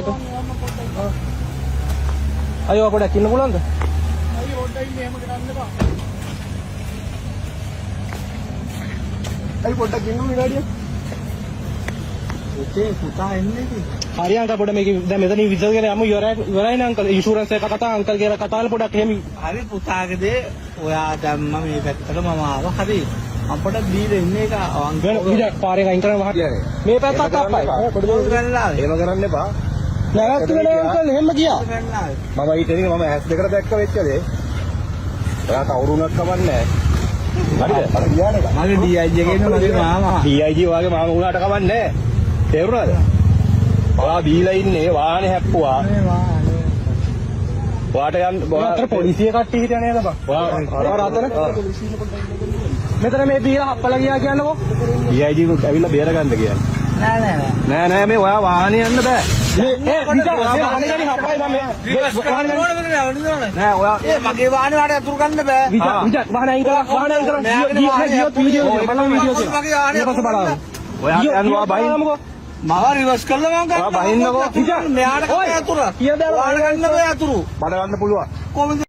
පොඩ්ඩක්. අයියෝ පොඩ්ඩක් ඉන්න පුළුවන්ද? අයියෝ පොඩ්ඩක් ඉන්න එහෙම කරන්න එපා. අයි පොඩ්ඩක් ඉන්න විනාඩියක්. ඔතේ පුතා එන්නේ කි. හරි අංකල් පොඩ්ඩක් මේක දැන් මෙතන විසල්ගෙන යමු ඉවරයි නේ අංකල් ඉන්ෂුරන්ස් එක කතා අංකල් කියලා කතාවල පොඩ්ඩක් එහෙම හරි පුතාගේදී ඔයා දැම්ම මේ පැත්තට මම ආවා හරි මම පොඩ්ඩක් දීලා ඉන්නේ එක වෙන විදිහක් පාරේ අයින් කරන්න වහන්නේ මේ පැත්තත් අප්පයි පොඩ්ඩක් ගන්නලා එහෙම කරන්න එපා. නැවතුනේ අංකල් එහෙම ගියා ගන්නලා මම ඊටදී මම ඇස් දෙකට දැක්ක වෙච්ච දේ. ඔයා කවුරුණක් කවන්නේ නැහැ. හරිද? අර ගියානේ. මගේ DIG එකේ ඉන්න මගේ මාමා DIG වාගේ මාම වුණාට කවන්නේ නැහැ. තේරුණාද? ඔයා බීලා ඉන්නේ වාහනේ හැප්පුවා. මේ වානේ ඔයාට යන්න අතර පොලිසිය කට්ටිය හිටියා නේද බං ඔයා රාතන මෙතන මේ බීලා හප්පලා ගියා කියන්නකෝ DIG කුත් ඇවිල්ලා බේර ගන්න කියන්නේ. නෑ නෑ මේ ඔයා වාහනේ යන්න බෑ. මේ විතර අනිගණි හප්පයි මම නෑ ඔයා ඒ මගේ වාහනේ වලට අතුරු ගන්න බෑ විතර වාහන අයින් කරලා ගියොත් වීඩියෝ එක බලන්න වීඩියෝ එක මගේ වාහනේ ඊපස්සේ බලන්න ඔයා යනවා බහින්න. මම රිවර්ස් කරලා මම ඔයා බහින්නකෝ. මෙයාට කතා අතුරු කීයද වාහන ගන්න බෑ අතුරු බඩ ගන්න පුළුවන්. කොහොමද